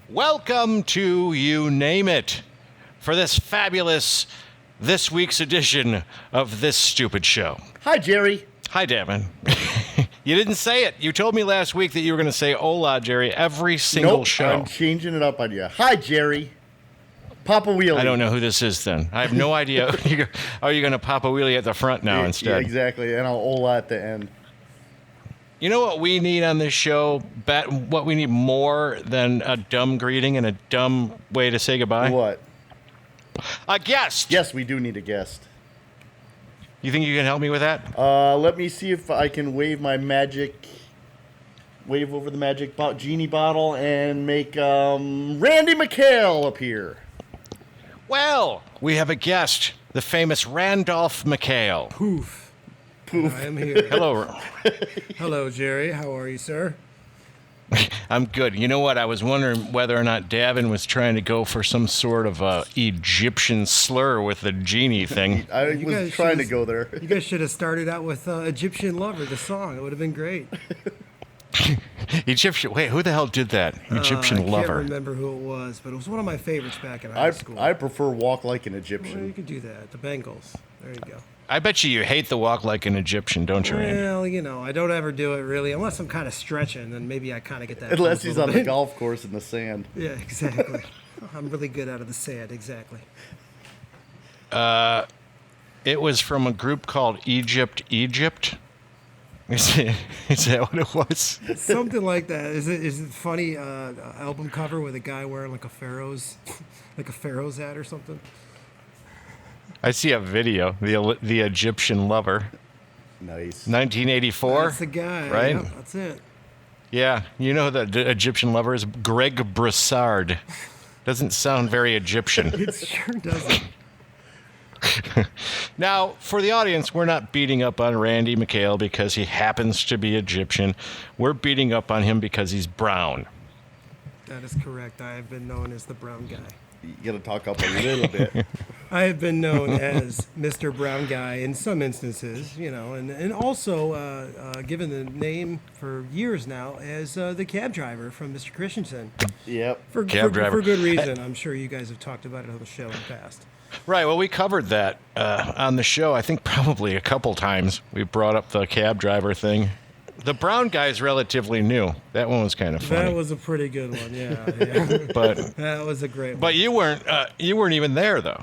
Welcome to You Name It for this fabulous this week's edition of this stupid show. Hi, Jerry. Hi, Davin. You didn't say it. You told me last week that you were going to say hola, Jerry, every single show. I'm changing it up on you. Hi, Jerry. Papa Wheelie. I don't know who this is then. I have no idea. Are you going to Papa Wheelie at the front now instead? Yeah, exactly. And I'll hola at the end. You know what we need on this show? What we need more than a dumb greeting and a dumb way to say goodbye? What? A guest. Yes, we do need a guest. You think you can help me with that? Let me see if I can wave over the magic genie bottle and make Randy Mickhail appear. Well, we have a guest, the famous Randolph Mickhail. Poof. I am here. Hello. Hello, Jerry. How are you, sir? I'm good. You know what? I was wondering whether or not Davin was trying to go for some sort of Egyptian slur with the genie thing. I was trying to go there. You guys should have started out with Egyptian Lover, the song. It would have been great. Egyptian. Wait, who the hell did that? Egyptian Lover. I can't remember who it was, but it was one of my favorites back in high school. I prefer Walk Like an Well, Egyptian. you could do that. The Bengals. There you go. I bet you hate the walk like an Egyptian, don't you, Randy? Well, you know, I don't ever do it really, unless I'm kind of stretching, then maybe I kind of get that. Unless bump a he's little on the bit. golf course in the sand. Yeah, exactly. I'm really good out of the sand, exactly. It was from a group called Egypt. Is that what it was? Something like that. Is it funny? Album cover with a guy wearing like a pharaoh's hat or something. I see a video. The Egyptian Lover, Nice. 1984. That's the guy, right? Yep, that's it. Yeah, you know who the Egyptian Lover is? Greg Broussard. Doesn't sound very Egyptian. It sure doesn't. Now, for the audience, we're not beating up on Randy Mickhail because he happens to be Egyptian. We're beating up on him because he's brown. That is correct. I have been known as the brown guy. You got to talk up a little bit. I have been known as Mr. Brown Guy in some instances, you know, and also given the name for years now as the cab driver from Mr. Christensen. Yep. For good reason. I'm sure you guys have talked about it on the show in the past. Right, well, we covered that on the show, I think probably a couple times. We brought up the cab driver thing. The brown guy is relatively new. That one was kind of funny. That was a pretty good one, yeah. But That was a great one. you weren't even there though.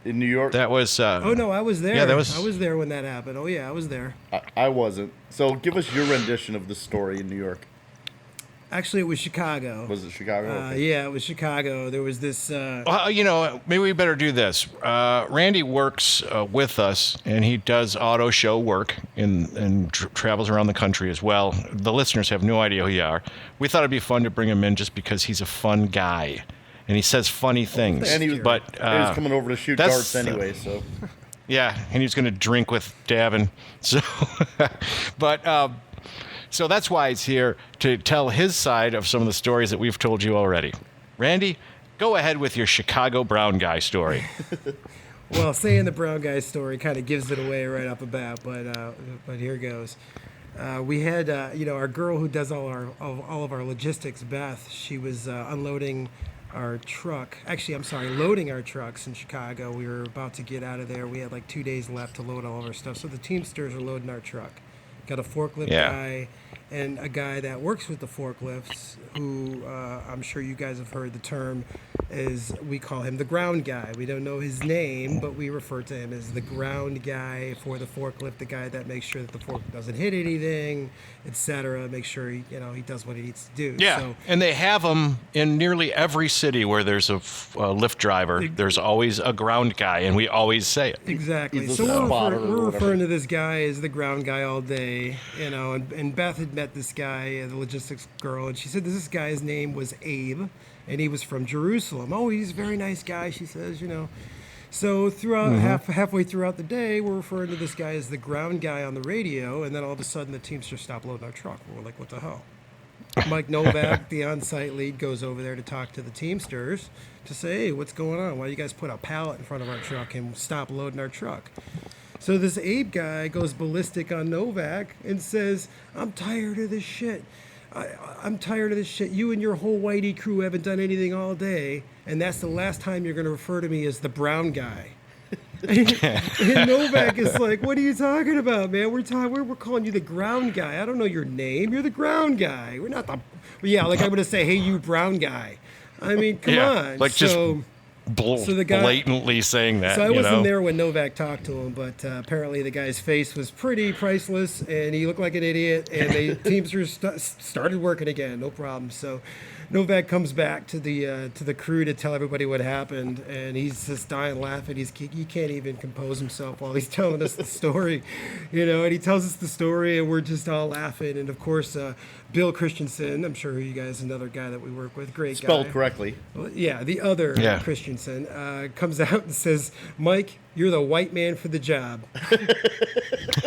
In New York? That was. Oh no, I was there. Yeah, I was there when that happened. Oh yeah, I was there. I wasn't. So give us your rendition of the story in New York. Actually, it was Chicago. Was it Chicago? Okay. Yeah, it was Chicago. There was this. Well, you know, maybe we better do this. Randy works with us, and he does auto show work and travels around the country as well. The listeners have no idea who you are. We thought it'd be fun to bring him in just because he's a fun guy, and he says funny things. And he was, but he was coming over to shoot darts anyway, so. Yeah, and he was going to drink with Davin. So, So that's why he's here, to tell his side of some of the stories that we've told you already. Randy, go ahead with your Chicago brown guy story. Well, saying the brown guy story kind of gives it away right off the bat, but here goes. We had, our girl who does all of our logistics, Beth. She was unloading our truck. Actually, I'm sorry, loading our trucks in Chicago. We were about to get out of there. We had like 2 days left to load all of our stuff. So the Teamsters are loading our truck. Got a forklift guy and a guy that works with the forklifts who I'm sure you guys have heard the term is, we call him the ground guy. We don't know his name, but we refer to him as the ground guy for the forklift, the guy that makes sure that the forklift doesn't hit anything, etc. Make sure he does what he needs to do. Yeah, so, and they have them in nearly every city where there's a lift driver. There's always a ground guy, and we always say it. Exactly. He's So a spotter we're or referring to this guy as the ground guy all day, and Beth had met this guy, the logistics girl, and she said this guy's name was Abe, and he was from Jerusalem. Oh, he's a very nice guy, she says, So throughout halfway throughout the day, we're referring to this guy as the ground guy on the radio, and then all of a sudden the Teamsters stop loading our truck. We're like, what the hell? Mike Novak, the on-site lead, goes over there to talk to the Teamsters to say, hey, what's going on? Why do you guys put a pallet in front of our truck and stop loading our truck? So this Abe guy goes ballistic on Novak and says, I'm tired of this shit. I'm tired of this shit. You and your whole whitey crew haven't done anything all day, and that's the last time you're going to refer to me as the brown guy. And Novak is like, what are you talking about, man? We're calling you the ground guy. I don't know your name. You're the ground guy. We're not the... Yeah, like I'm going to say, hey, you brown guy. I mean, come on. Like so the guy, blatantly saying that. So I wasn't there when Novak talked to him, but apparently the guy's face was pretty priceless, and he looked like an idiot, and the Teamsters started working again, no problem. So Novak comes back to the crew to tell everybody what happened, and he's just dying laughing. He can't even compose himself while he's telling us the story, and he tells us the story, and we're just all laughing. And of course, Bill Christensen, I'm sure you guys, another guy that we work with, great guy. Spelled correctly. Well, yeah, the other Christensen comes out and says, Mike, you're the white man for the job.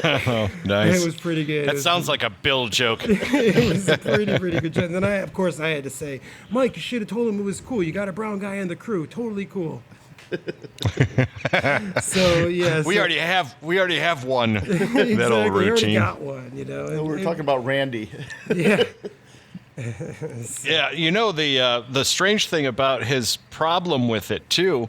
Oh, nice. It was pretty good. That sounds like a Bill joke. It was a pretty good joke. And then I had to say, Mike, you should have told him it was cool. You got a brown guy in the crew. Totally cool. So yeah, we already have one. Exactly, that old routine. We already got one, And, we were talking about Randy. Yeah. Yeah, the strange thing about his problem with it too,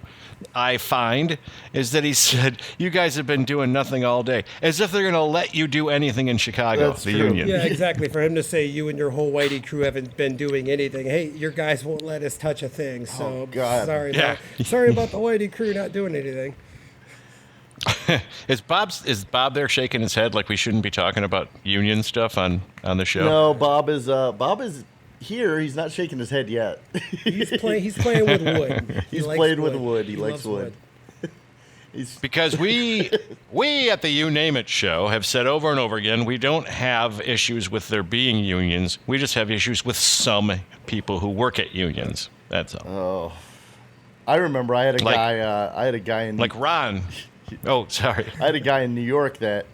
I find, is that he said, you guys have been doing nothing all day. As if they're going to let you do anything in Chicago, That's the true. union. Yeah, exactly. For him to say you and your whole whitey crew haven't been doing anything. Hey, your guys won't let us touch a thing. So God. sorry about the whitey crew not doing anything. Is Bob there shaking his head like we shouldn't be talking about union stuff on the show? No, Bob is here. He's not shaking his head yet. He's playing with wood. He's playing with wood. He likes wood. Because we at the You Name It show have said over and over again, we don't have issues with there being unions. We just have issues with some people who work at unions. That's all. Oh, I remember I had a guy in like Ron. Oh, sorry. I had a guy in New York that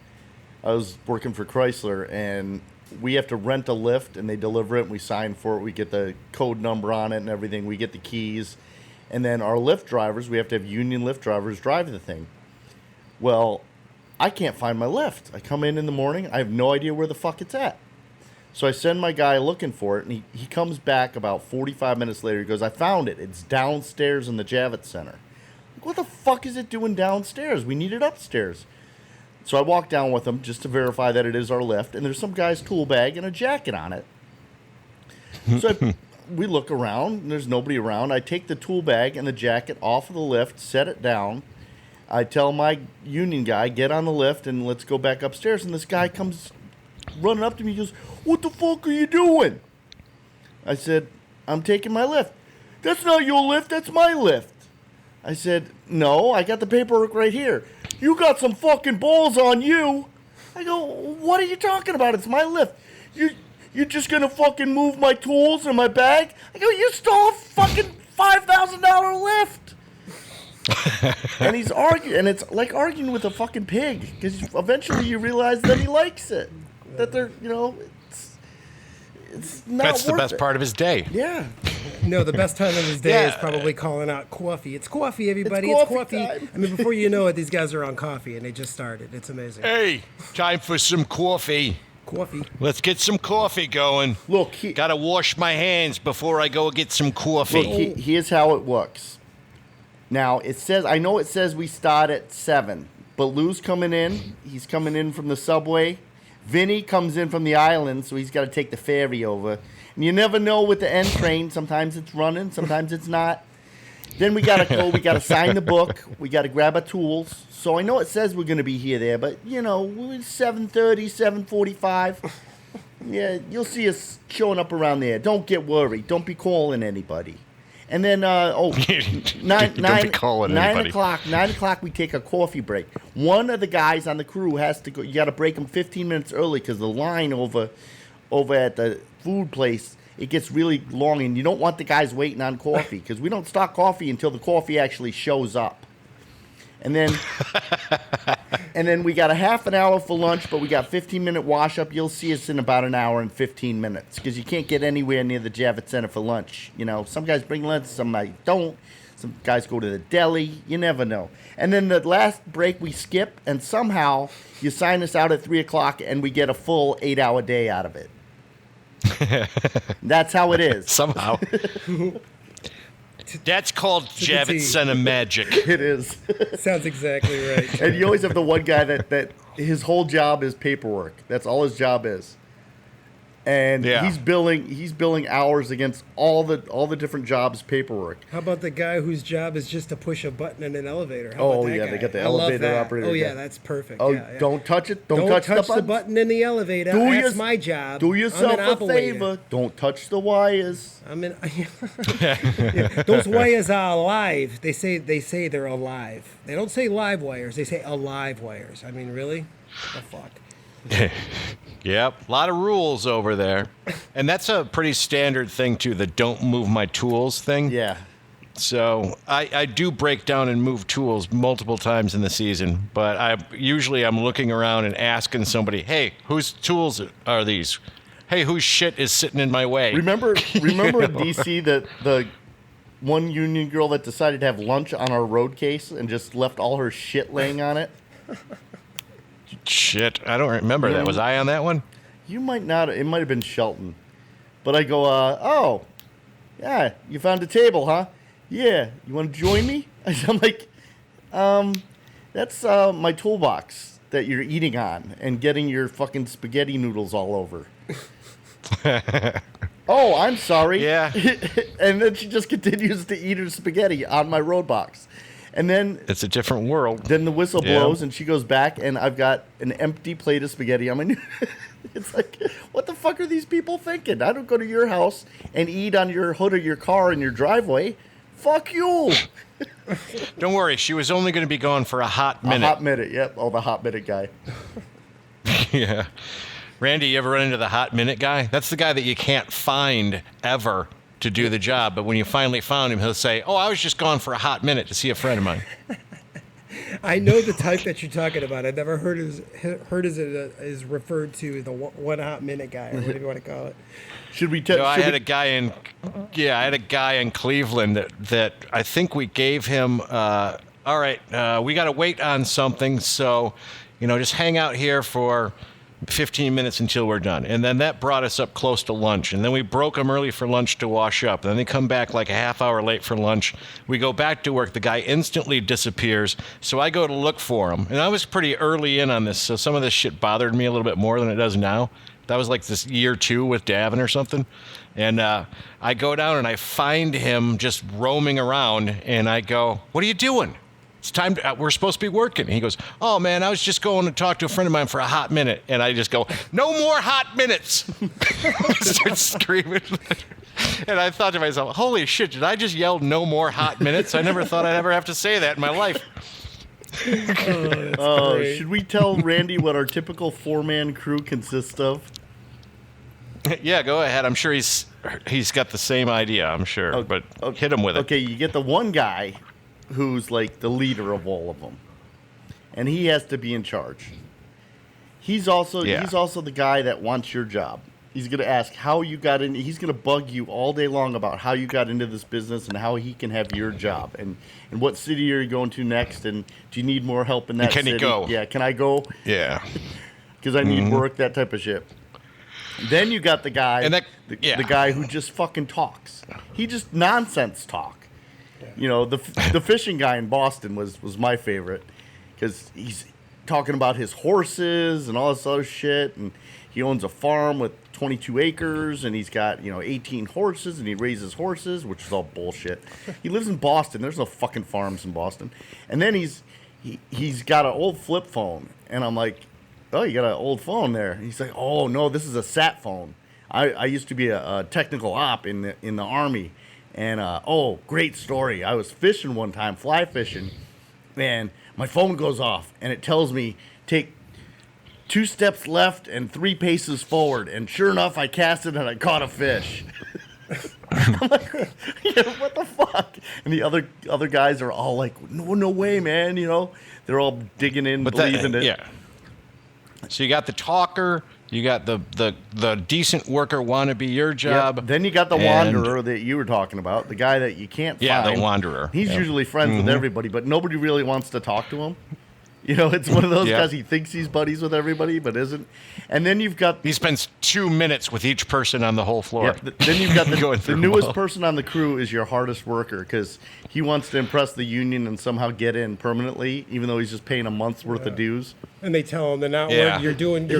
I was working for Chrysler, and we have to rent a lift, and they deliver it, and we sign for it. We get the code number on it and everything. We get the keys. And then our lift drivers, we have to have union lift drivers drive the thing. Well, I can't find my lift. I come in the morning. I have no idea where the fuck it's at. So I send my guy looking for it, and he comes back about 45 minutes later. He goes, I found it. It's downstairs in the Javits Center. What the fuck is it doing downstairs? We need it upstairs. So I walk down with him just to verify that it is our lift, and there's some guy's tool bag and a jacket on it. So we look around, and there's nobody around. I take the tool bag and the jacket off of the lift, set it down. I tell my union guy, get on the lift, and let's go back upstairs. And this guy comes running up to me. He goes, what the fuck are you doing? I said, I'm taking my lift. That's not your lift. That's my lift. I said, no, I got the paperwork right here. You got some fucking balls on you. I go, what are you talking about? It's my lift. You're just going to fucking move my tools and my bag? I go, you stole a fucking $5,000 lift. And he's arguing, and it's like arguing with a fucking pig, because eventually you realize that he likes it. That they're, it's not That's the worth best it. part of his day. Yeah. No, the best time of his day is probably calling out coffee. It's coffee, everybody. It's coffee. time. I mean, before you know it, these guys are on coffee, and they just started. It's amazing. Hey, time for some coffee. Coffee. Let's get some coffee going. Look, Gotta wash my hands before I go get some coffee. here's how it works. Now, I know it says we start at 7, but Lou's coming in. He's coming in from the subway. Vinny comes in from the island, so he's got to take the ferry over. And you never know with the N train. Sometimes it's running, sometimes it's not. Then we got to go. We got to sign the book. We got to grab our tools. So I know it says we're going to be there, but, 7:30, 7:45. Yeah, you'll see us showing up around there. Don't get worried. Don't be calling anybody. And then, Don't be calling 9 anybody. o'clock, 9 o'clock, we take a coffee break. One of the guys on the crew has to go. You got to break them 15 minutes early because the line over at the food place, it gets really long, and you don't want the guys waiting on coffee because we don't stock coffee until the coffee actually shows up. And then we got a half an hour for lunch, but we got 15-minute wash up. You'll see us in about an hour and 15 minutes because you can't get anywhere near the Javits Center for lunch. Some guys bring lunch, some don't. Some guys go to the deli. You never know. And then the last break we skip, and somehow you sign us out at 3 o'clock, and we get a full 8-hour day out of it. That's how it is. Somehow. That's called Javits magic. It is. Sounds exactly right. And you always have the one guy that his whole job is paperwork. That's all his job is. And he's billing hours against all the different jobs paperwork. How about the guy whose job is just to push a button in an elevator? They got the elevator operator. Oh yeah, guy. That's perfect. Oh, yeah. Don't touch it. Don't touch the button in the elevator. That's my job. Do yourself a favor. Don't touch the wires. Those wires are alive. They say they're alive. They don't say live wires. They say alive wires. I mean, really? What the fuck? Yep, a lot of rules over there. And that's a pretty standard thing, too, the don't move my tools thing. Yeah. So I do break down and move tools multiple times in the season, but I'm looking around and asking somebody, hey, whose tools are these? Hey, whose shit is sitting in my way? Remember in DC the one union girl that decided to have lunch on our road case and just left all her shit laying on it? Shit, I don't remember that. Was I on that one? You might not. It might have been Shelton. But I go, oh, yeah, you found a table, huh? Yeah, you want to join me? I'm like, that's my toolbox that you're eating on and getting your fucking spaghetti noodles all over. Oh, I'm sorry. Yeah. And then she just continues to eat her spaghetti on my road box. And then it's a different world. Then the whistle blows and she goes back and I've got an empty plate of spaghetti on my new. It's like, what the fuck are these people thinking? I don't go to your house and eat on your hood of your car in your driveway. Fuck you. Don't worry, she was only going to be gone for a hot minute. A hot minute, yep. Oh, the hot minute guy. Yeah. Randy, you ever run into the hot minute guy? That's the guy that you can't find ever to do the job, but when you finally found him, he'll say, oh, I was just gone for a hot minute to see a friend of mine. I know the type that you're talking about. I've never heard as it is referred to the one hot minute guy, or whatever you want to call it. Should we tell? I had a guy in Cleveland that I think we gave him. All right, we got to wait on something, so just hang out here for 15 minutes until we're done. And then that brought us up close to lunch. And then we broke them early for lunch to wash up. And then they come back like a half hour late for lunch. We go back to work. The guy instantly disappears. So I go to look for him. And I was pretty early in on this, so some of this shit bothered me a little bit more than it does now. That was like this year 2 with Davin or something. And I go down and I find him just roaming around. And I go, what are you doing? It's time. We're supposed to be working. And he goes, oh, man, I was just going to talk to a friend of mine for a hot minute. And I just go, no more hot minutes. I start screaming. And I thought to myself, holy shit, did I just yell no more hot minutes? I never thought I'd ever have to say that in my life. Should we tell Randy what our typical 4-man crew consists of? Yeah, go ahead. I'm sure he's got the same idea, I'm sure. But hit him with it. Okay, you get the one guy who's like the leader of all of them, and he has to be in charge. He's also the guy that wants your job. He's going to ask how you got in. He's going to bug you all day long about how you got into this business and how he can have your job and what city are you going to next, and do you need more help in that city? Can he go? Yeah, can I go? Yeah, because I need work, that type of shit. Then you got the guy, the guy who just fucking talks. He just nonsense talk. The fishing guy in Boston was my favorite because he's talking about his horses and all this other shit, and he owns a farm with 22 acres, and he's got 18 horses, and he raises horses, which is all bullshit. He lives in Boston. There's no fucking farms in Boston. And then he's got an old flip phone, and I'm like, oh, you got an old phone there? And he's like, oh no, this is a sat phone. I used to be a technical op in the Army. And, great story. I was fishing one time, fly fishing, and my phone goes off, and it tells me, take 2 steps left and 3 paces forward. And sure enough, I casted and I caught a fish. I'm like, what the fuck? And the other guys are all like, no way, man. They're all digging in, believing it. Yeah. So you got the talker. You got the decent worker want to be your job. Yep. Then you got the wanderer that you were talking about, the guy that you can't find. Yeah, the wanderer. He's usually friends with everybody, but nobody really wants to talk to him. You know, it's one of those Yeah. guys, he thinks he's buddies with everybody, but isn't. And then you've got... He spends 2 minutes with each person on the whole floor. then you've got Going the through newest them all. person on the crew is your hardest worker because he wants to impress the union and somehow get in permanently, even though he's just paying a month's worth of dues. And they tell him they're not. Yeah. You're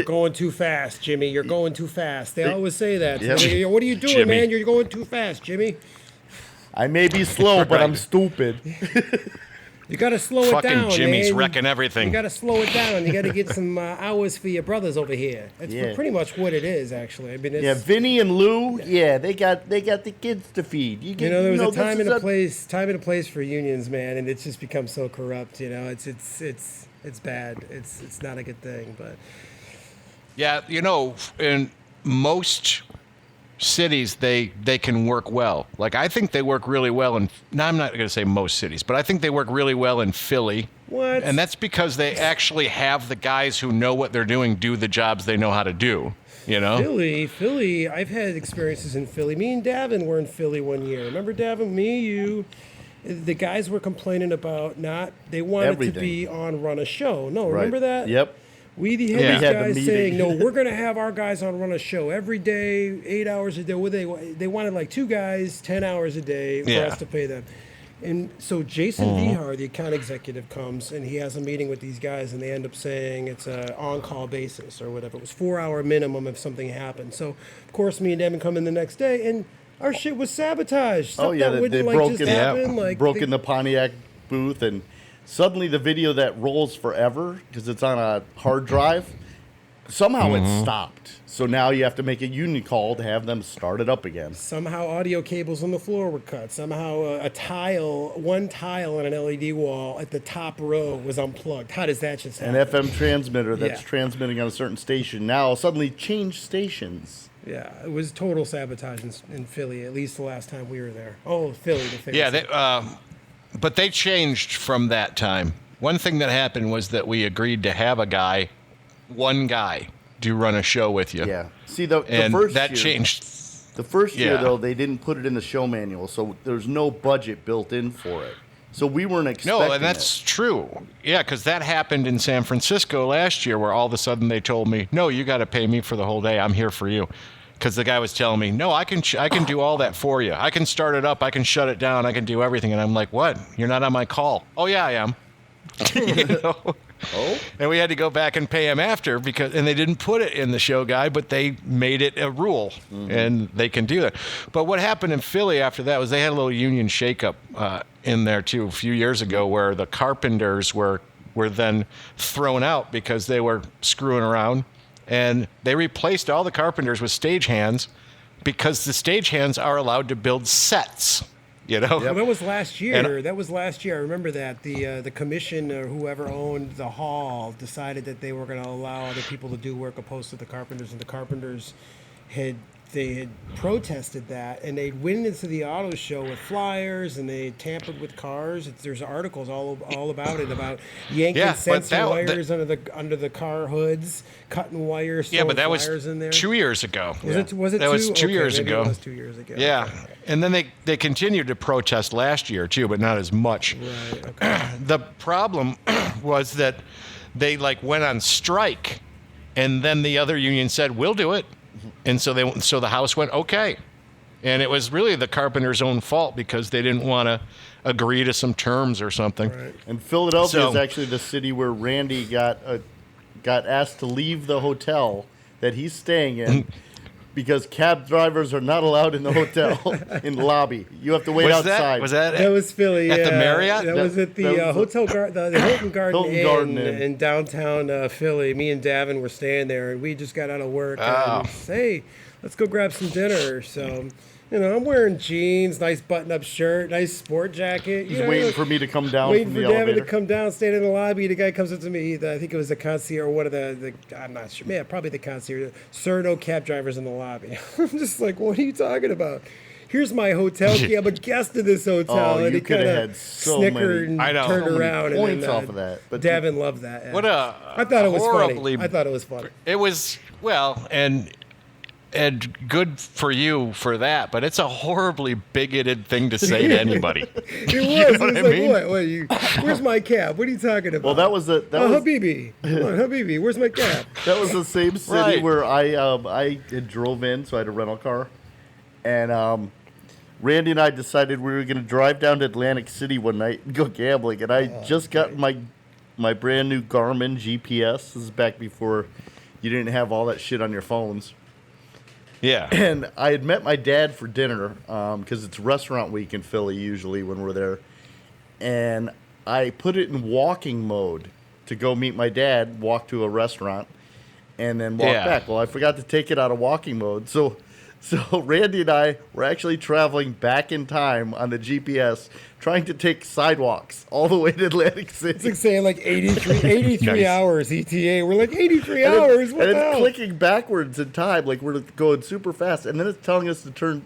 going too fast, Jimmy. You're going too fast. They always say that. Yep. They go, what are you doing, Jimmy. man? You're going too fast, Jimmy. I may be slow, but Right. I'm stupid. You got to slow it Fucking down, Jimmy's man. wrecking everything. You got to slow it down. You got to get some hours for your brothers over here. That's Yeah. pretty much what it is, actually. I mean, it's, Yeah, Vinny and Lou, they got the kids to feed. You get, there was a this time is and a place for unions, man, and it's just become so corrupt. You know, it's bad. It's not a good thing, but Yeah, in most cities they can work well. Like I think they work really well in. Now I'm not going to say most cities, but I think they work really well in Philly. What? And that's because they actually have the guys who know what they're doing do the jobs they know how to do. You know. Philly. I've had experiences in Philly. Me and Davin were in Philly one year. Remember, Davin? Me, you. The guys were complaining about they wanted Everything. to be on Run a Show. No, Right. remember that? Yep. We had Yeah. these We had the guys meeting. saying, no, we're going to have our guys on Run a Show every day, 8 hours a day. Well, they wanted like 2 guys, 10 hours a day for Yeah. us to pay them. And so Jason Vihar, the account executive, comes and he has a meeting with these guys, and they end up saying it's an on-call basis or whatever. It was 4-hour minimum if something happened. So, of course, me and Devin come in the next day, and our shit was sabotaged. Stuff Oh yeah, that they wouldn't like broke just in, happen. Like broke they- in the Pontiac booth, and suddenly the video that rolls forever because it's on a hard drive. Somehow it stopped. So now you have to make a union call to have them start it up again. Somehow audio cables on the floor were cut. Somehow one tile on an LED wall at the top row was unplugged. How does that just An happen? FM transmitter that's Yeah. transmitting on a certain station now suddenly changed stations. Yeah, it was total sabotage in Philly, at least the last time we were there. Oh, Philly, the famous. Yeah, but they changed from that time. One thing that happened was that we agreed to have one guy, do run a show with you. Yeah. See, the And first that year, changed. The first year, Yeah. though, they didn't put it in the show manual, so there's no budget built in for it. So we weren't expecting No, and that's true. Yeah, because that happened in San Francisco last year where all of a sudden they told me, no, you got to pay me for the whole day. I'm here for you. Because the guy was telling me, no, I can do all that for you. I can start it up. I can shut it down. I can do everything. And I'm like, what? You're not on my call. Oh, yeah, I am. You know? Oh? And we had to go back and pay him after and they didn't put it in the show guide, but they made it a rule, and they can do that. But what happened in Philly after that was they had a little union shakeup in there too a few years ago, where the carpenters were then thrown out because they were screwing around, and they replaced all the carpenters with stagehands because the stagehands are allowed to build sets. You know. Well, that was last year. And- That was last year. I remember that the commission or whoever owned the hall decided that they were going to allow other people to do work opposed to the carpenters, and the carpenters had protested that, and they went into the auto show with flyers, and they tampered with cars. There's articles all about it, about yanking Yeah, but sensor wires under the car hoods, cutting wires. Yeah, but that throwing was flyers in there. 2 years ago. Was it That was 2 Okay, years maybe ago. It was 2 years ago. Yeah, Okay. and then they continued to protest last year too, but not as much. Right. Okay. The problem was that they went on strike, and then the other union said, "We'll do it," and so the House went okay, and it was really the carpenters' own fault because they didn't want to agree to some terms or something. Right. And Philadelphia So- is actually the city where Randy got asked to leave the hotel that he's staying in because cab drivers are not allowed in the hotel in the lobby. You have to wait outside. Was that That was Philly. At the yeah. Marriott? That was at the That was Hotel the Hilton Garden Hilton Inn Garden Inn. in downtown Philly. Me and Davin were staying there, and we just got out of work. Oh. And hey, let's go grab some dinner. So, I'm wearing jeans, nice button-up shirt, nice sport jacket. He's waiting for me to come down Waiting from for the Davin elevator. to come down, stand in the lobby. The guy comes up to me. I think it was the concierge or one of the I'm not sure. Yeah, probably the concierge. Sir, no cab drivers in the lobby. I'm just like, what are you talking about? Here's my hotel key. I'm a guest of this hotel. Oh, and you he coulda kind had of so snickered many- and I know. turned So many around. points and then, off of that, but Davin loved that. Yeah. What a I thought it was horribly funny. I thought it was funny. It was, well, and and good for you for that, but it's a horribly bigoted thing to say to anybody. It was. You know It what was I like, mean? where's my cab? What are you talking about? Well, that was Habibi. Come on, Habibi. Where's my cab? that was the same city Right. where I had drove in, so I had a rental car, and Randy and I decided we were going to drive down to Atlantic City one night and go gambling, and I just got my brand new Garmin GPS. This is back before you didn't have all that shit on your phones. Yeah. And I had met my dad for dinner because it's restaurant week in Philly usually when we're there. And I put it in walking mode to go meet my dad, walk to a restaurant, and then walk back. Well, I forgot to take it out of walking mode. So Randy and I were actually traveling back in time on the GPS, trying to take sidewalks all the way to Atlantic City. It's like saying like 83 Nice. hours ETA. We're like 83 hours. What and the it's hell? clicking backwards in time, like we're going super fast, and then it's telling us to turn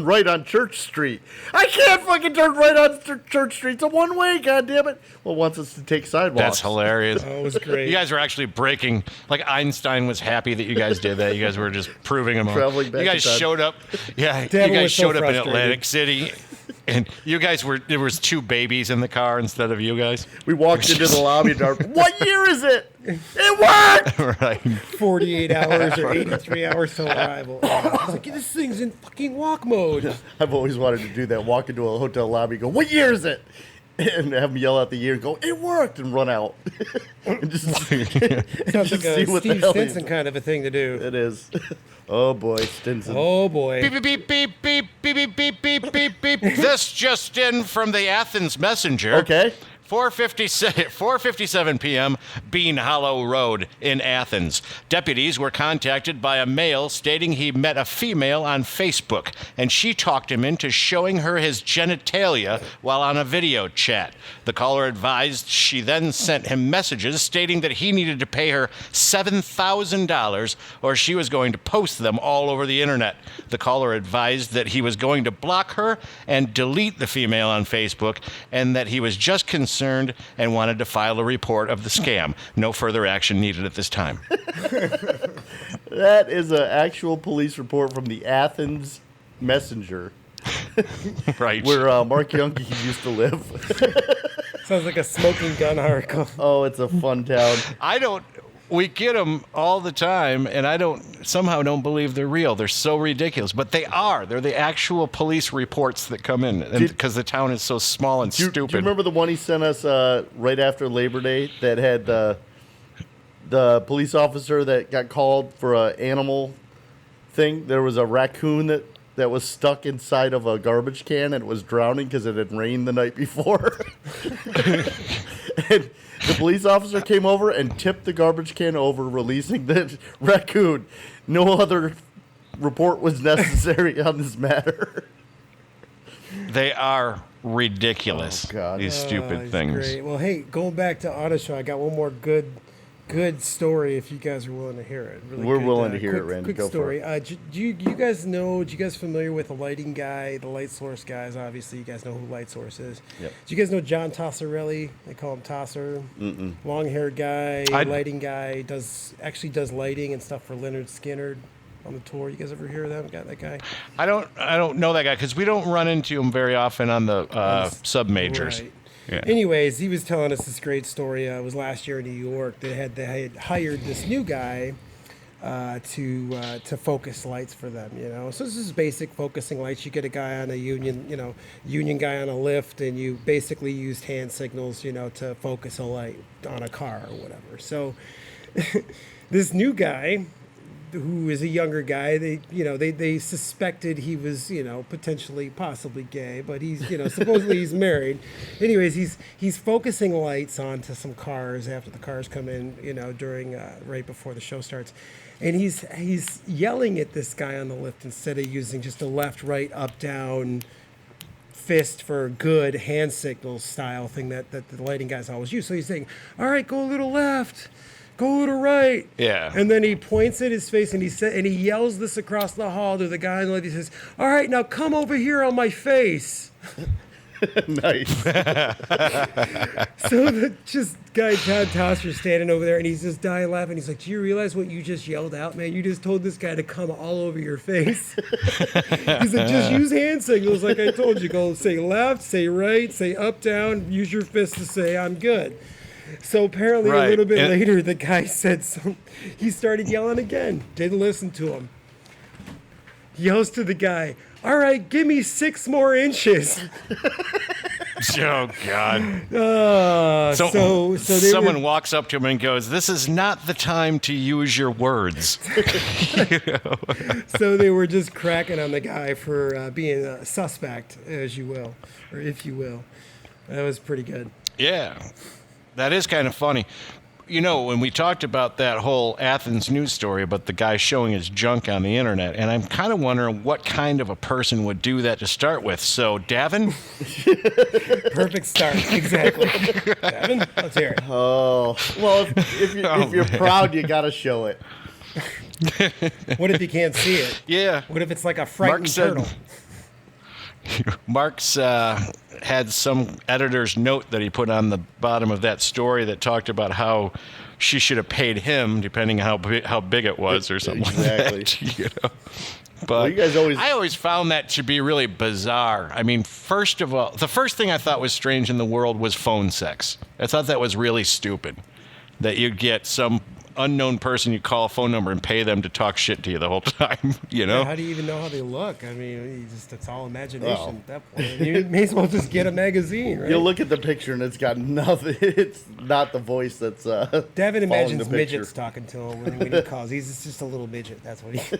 right on Church Street. I can't fucking turn right on Church Street. It's a one-way, goddammit. Well, it wants us to take sidewalks. That's hilarious. Oh, it was great. You guys were actually breaking. Like Einstein was happy that you guys did that. You guys were just proving him. Traveling back You guys in time. showed up. Yeah, Davin you guys was so showed up in frustrated. Atlantic City, and you guys were. There was 2 babies in the car instead of you guys. We walked into the lobby and our, what year is it? It worked! Right. 48 hours or 83 hours till arrival. It's like, this thing's in fucking walk mode. I've always wanted to do that. Walk into a hotel lobby, go, what year is it? And have them yell out the year and go, it worked, and run out. And just, Sounds just like see a what the Steve hell Stinson kind of a thing to do. it is. Oh boy, Stinson. Oh boy. Beep beep beep beep beep beep beep beep beep beep. This just in from the Athens Messenger. Okay. 4:57 p.m. Bean Hollow Road in Athens. Deputies were contacted by a male stating he met a female on Facebook, and she talked him into showing her his genitalia while on a video chat. The caller advised she then sent him messages stating that he needed to pay her $7,000 or she was going to post them all over the internet. The caller advised that he was going to block her and delete the female on Facebook, and that he was just concerned and wanted to file a report of the scam. No further action needed at this time. That is an actual police report from the Athens Messenger, Right. where Mark Youngke used to live. Sounds like a smoking gun article. Oh, it's a fun town. We get them all the time, and I somehow don't believe they're real. They're so ridiculous, but they are. They're the actual police reports that come in, because the town is so small and Do stupid. you remember the one he sent us right after Labor Day that had the police officer that got called for an animal thing? There was a raccoon that was stuck inside of a garbage can and it was drowning because it had rained the night before. And the police officer came over and tipped the garbage can over, releasing the raccoon. No other report was necessary on this matter. They are ridiculous. Oh, God. These stupid It's things. Great. Well, hey, going back to Auto Show, I got one more good story if you guys are willing to hear it. Really We're good, willing to hear it, Randy. Quick Go for story. it. Do you guys know? Do you guys familiar with the lighting guy, the light source guys? Obviously, you guys know who Light Source is. Yep. Do you guys know John Tossarelli? They call him Tosser. Long-haired guy, lighting guy. Does lighting and stuff for Leonard Skinner on the tour. You guys ever hear of that guy? I don't know that guy because we don't run into him very often on the sub majors. Right. Yeah. Anyways, he was telling us this great story. It was last year in New York. They had hired this new guy to focus lights for them. So this is basic focusing lights. You get a guy on a union guy on a lift, and you basically used hand signals, to focus a light on a car or whatever. So this new guy, who is a younger guy, they suspected he was, possibly gay, but he's, supposedly he's married. Anyways, he's focusing lights onto some cars after the cars come in, during right before the show starts, and he's yelling at this guy on the lift instead of using just a left, right, up, down, fist for good hand signal style thing that the lighting guys always use. So he's saying, "All right, go a little left. Go a little right." Yeah. And then he points at his face and he yells this across the hall to the guy on the left. He says, "All right, now come over here on my face." Nice. So the just guy Todd Tosser's standing over there, and he's just dying laughing. He's like, "Do you realize what you just yelled out, man? You just told this guy to come all over your face." He's like, "Just use hand signals, like I told you. Go say left, say right, say up, down. Use your fist to say I'm good." So apparently, a little bit later, the guy said something. He started yelling again. Didn't listen to him. Yells to the guy, "All right, give me 6 more inches." Oh God! So someone walks up to him and goes, "This is not the time to use your words." So they were just cracking on the guy for being a suspect, as you will, or if you will. That was pretty good. Yeah, that is kind of funny. You know, when we talked about that whole Athens news story about the guy showing his junk on the internet, and I'm kind of wondering what kind of a person would do that to start with. So, Davin? Perfect start. Exactly. Davin, let's hear it. Oh, well, if you're proud, you got to show it. What if you can't see it? Yeah. What if it's like a frightened turtle? Mark's had some editor's note that he put on the bottom of that story that talked about how she should have paid him, depending on how big it was or something exactly. like that. You know? But well, you guys I always found that to be really bizarre. I mean, first of all, the first thing I thought was strange in the world was phone sex. I thought that was really stupid, that you'd get some unknown person, you call a phone number and pay them to talk shit to you the whole time, you know? Yeah, how do you even know how they look? I mean, it's all imagination at that point. You may as well just get a magazine, right? You'll look at the picture and it's got nothing. It's not the voice that's Davin imagines the midgets talking to him when he calls. He's just a little midget. That's what he...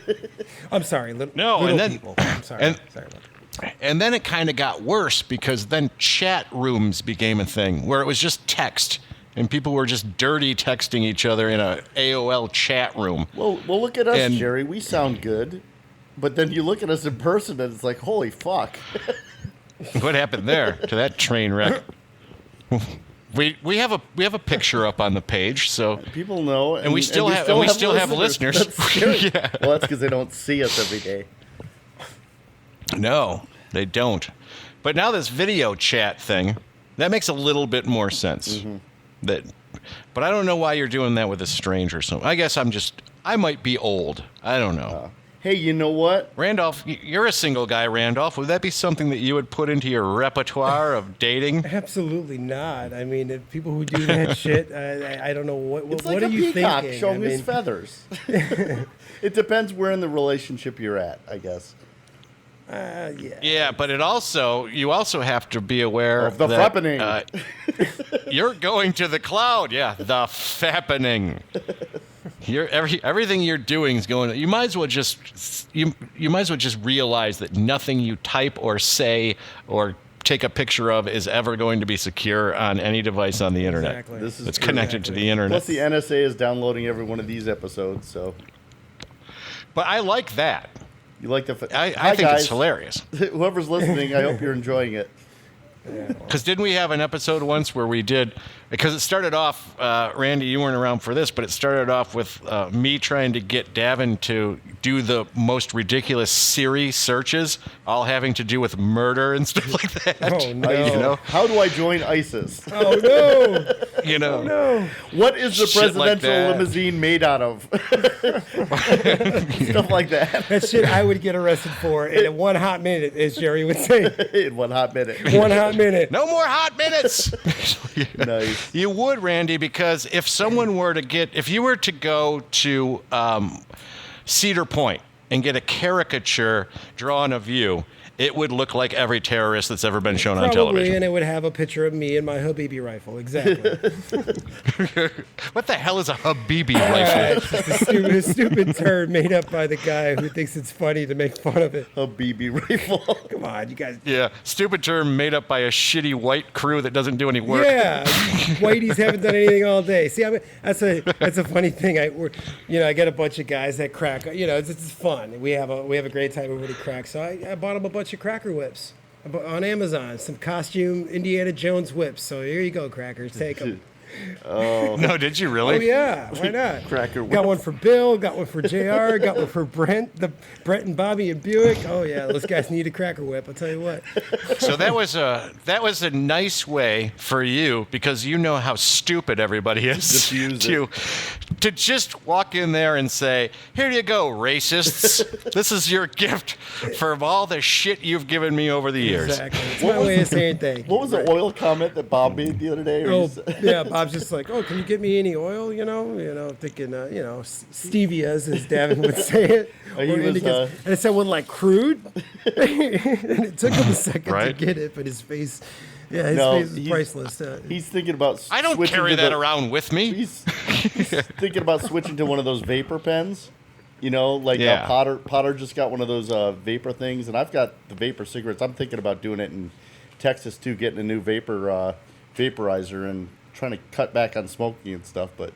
I'm sorry, little and then, people. I'm sorry. Sorry about that. And then it kind of got worse because then chat rooms became a thing where it was just text. And people were just dirty texting each other in a AOL chat room. Well, look at us, Jerry. We sound good. But then you look at us in person and it's like, holy fuck. What happened there to that train wreck? We have a picture up on the page, so people know, and we still have listeners. Yeah. Well, that's because they don't see us every day. No, they don't. But now this video chat thing, that makes a little bit more sense. Mm-hmm. But I don't know why you're doing that with a stranger. So I guess I might be old. I don't know. Hey, you know what? Randolph, you're a single guy, Randolph. Would that be something that you would put into your repertoire of dating? Absolutely not. I mean, if people who do that shit, I don't know what like are you peacock thinking? showing his feathers. It depends where in the relationship you're at, I guess. Yeah. Yeah, but you also have to be aware of the that, fappening. You're going to the cloud. Yeah, the fappening. Everything you're doing is going. You might as well just realize that nothing you type or say or take a picture of is ever going to be secure on any device on the internet. Exactly. It's connected to the internet. Plus, the NSA is downloading every one of these episodes. So, but I like that. You like the? I think it's hilarious. Whoever's listening, I hope you're enjoying it. Because didn't we have an episode once where we did? Because it started off, Randy, you weren't around for this, but it started off with me trying to get Davin to do the most ridiculous Siri searches, all having to do with murder and stuff like that. Oh no! You know? How do I join ISIS? Oh no! You know? Oh, no! What is the Shit like presidential that. limousine made out of? Stuff like that. That shit I would get arrested for in 1 hot minute, as Jerry would say. In 1 hot minute. 1 hot minute. No more hot minutes. Nice. You would, Randy, because if you were to go to Cedar Point and get a caricature drawn of you, it would look like every terrorist that's ever been shown on television. And it would have a picture of me and my Habibi rifle. Exactly. What the hell is a Habibi rifle? It's just a stupid term made up by the guy who thinks it's funny to make fun of it. A BB rifle. Come on, you guys. Yeah, stupid term made up by a shitty white crew that doesn't do any work. Yeah, whiteys haven't done anything all day. See, that's a funny thing. I get a bunch of guys that crack. It's fun. We have a great time. Everybody cracks. So I bought them a bunch of Cracker Whips on Amazon. Some costume Indiana Jones whips. So here you go, crackers. Take them. No, did you really? Oh yeah, why not? Cracker Got Whip. one for Bill, got one for JR, got one for Brent and Bobby and Buick. Oh yeah, those guys need a Cracker Whip. I'll tell you what. So that was a nice way for you, because you know how stupid everybody is, Just use to just walk in there and say, "Here you go, racists. This is your gift for all the shit you've given me over the years." Exactly. It's my way of saying thank you. What was the oil comment that Bob made the other day? Oh yeah, Bob's just like, oh, can you get me any oil? Thinking, stevias, as Davin would say it. He Or was, indicas. And it said one like crude, and it took him a second Right. to get it, but his face, his No, face is priceless. He's thinking about. I don't switching carry to that the- around with me. He's thinking about switching to one of those vapor pens. Like Yeah. Potter just got one of those vapor things, and I've got the vapor cigarettes. I'm thinking about doing it in Texas too, getting a new vaporizer and trying to cut back on smoking and stuff. But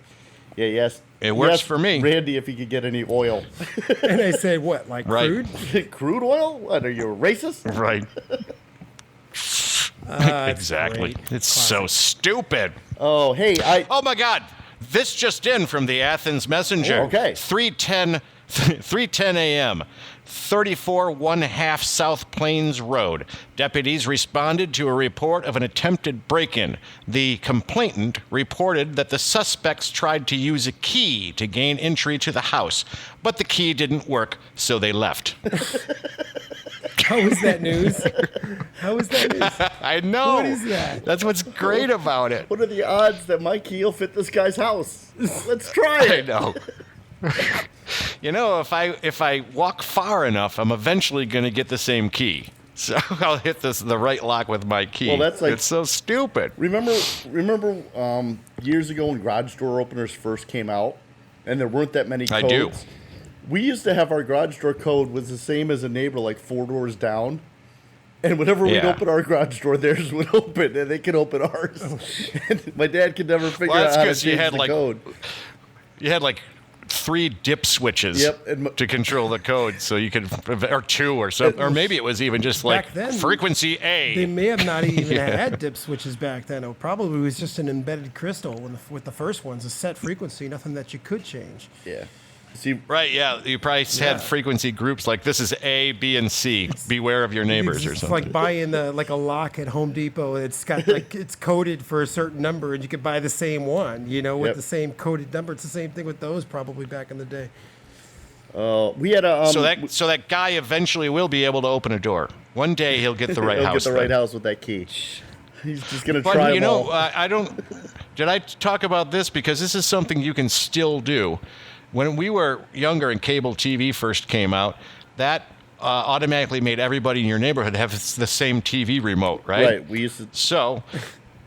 yeah, yes, It works yes, for me. Randy, if he could get any oil, And I said, what, like Right. crude? crude oil? What are you, a racist? Right. That's Exactly. great. It's so stupid. Oh, hey, Oh my God! This just in from the Athens Messenger. Oh, okay. 3:10 a.m. 34 1/2 South Plains Road. Deputies responded to a report of an attempted break-in. The complainant reported that the suspects tried to use a key to gain entry to the house, but the key didn't work, so they left. How is that news? How is that news? I know. What is that? That's what's great about it. what are the odds that my key will fit this guy's house? Let's try I it. know. If I walk far enough, I'm eventually going to get the same key. So I'll hit the right lock with my key. Well, that's like- it's so stupid. Remember, years ago when garage door openers first came out, and there weren't that many codes. I do. We used to have our garage door code was the same as a neighbor, like 4 doors down. And whenever we'd Yeah. open our garage door, theirs would open, and they could open ours. And my dad could never figure Well, that's out how to 'cause you change had, the like, code. You had like 3 dip switches Yep, and to control the code, so you could, or 2 or something, or maybe it was even just like Back then, frequency A. They may have not even had dip switches back then. It probably was just an embedded crystal with the first ones, a set frequency, nothing that you could change. Yeah. See, Right, yeah. You probably had frequency groups like this is A, B, and C. Beware of your neighbors or It's something. like buying like a lock at Home Depot. It's got like it's coded for a certain number, and you could buy the same one. With Yep. the same coded number. It's the same thing with those probably back in the day. we had a So that guy eventually will be able to open a door. One day he'll get the right he'll house. get the right then. house with that key. He's just gonna But try you them know, all. I don't. Did I talk about this? Because this is something you can still do. When we were younger and cable TV first came out, that automatically made everybody in your neighborhood have the same TV remote, right? Right. We used to. So,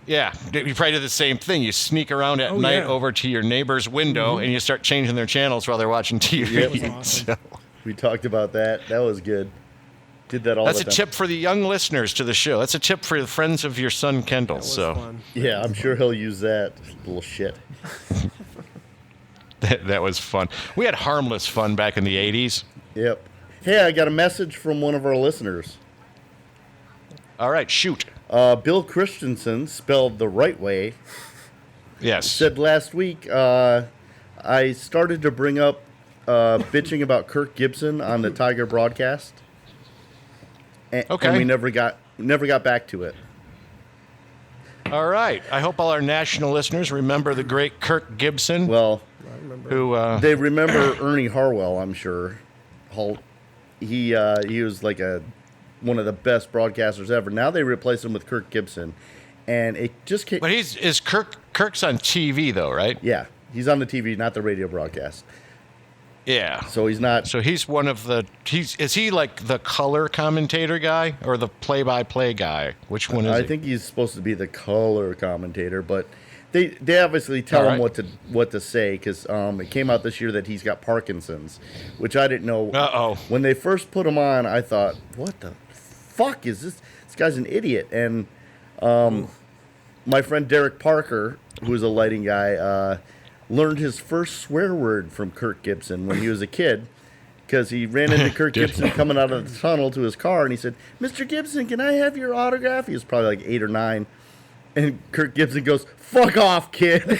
yeah, you probably do the same thing. You sneak around at night yeah. over to your neighbor's window and you start changing their channels while they're watching TV. Yep. That was awesome. So, We talked about that. That was good. Did that all that's the a time. tip for the young listeners to the show. That's a tip for the friends of your son Kendall. That was So fun. Yeah, I'm sure he'll use that little shit. that was fun. We had harmless fun back in the 80s. Yep. Hey, I got a message from one of our listeners. All right, shoot. Bill Christensen, spelled the right way, Yes. said last week I started to bring up bitching about Kirk Gibson on the Tiger broadcast. Okay. And we never got back to it. All right. I hope all our national listeners remember the great Kirk Gibson, Well, who they remember Ernie Harwell, I'm sure. He was like one of the best broadcasters ever. Now they replace him with Kirk Gibson, and it just came. but Kirk's on TV though, right? Yeah, he's on the TV, not the radio broadcast. Yeah. So he's not. So he's one of the is he like the color commentator guy or the play-by-play guy? Which one is I he? think he's supposed to be the color commentator, but they obviously tell All him right. what to say because it came out this year that he's got Parkinson's, which I didn't know. Uh-oh. When they first put him on, I thought, what the fuck is this? This guy's an idiot. And my friend Derek Parker, who's a lighting guy, learned his first swear word from Kirk Gibson when he was a kid. Because he ran into Kirk Gibson coming out of the tunnel to his car, and he said, "Mr. Gibson, can I have your autograph?" He was probably like 8 or 9. And Kirk Gibson goes, "Fuck off, kid."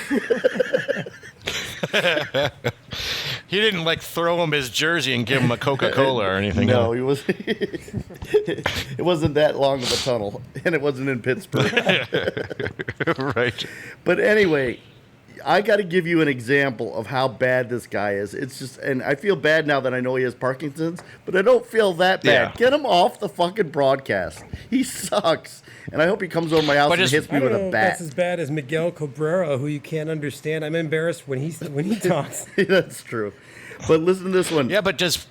He didn't like throw him his jersey and give him a Coca-Cola or anything. No, he was. It wasn't that long of a tunnel, and it wasn't in Pittsburgh. Right. But anyway, I got to give you an example of how bad this guy is. It's just, and I feel bad now that I know he has Parkinson's, but I don't feel that bad. Yeah. Get him off the fucking broadcast. He sucks. And I hope he comes over my house and hits me I don't with know a if that's bat. as bad as Miguel Cabrera, who you can't understand. I'm embarrassed when he talks. That's true. But listen to this one. Yeah, but does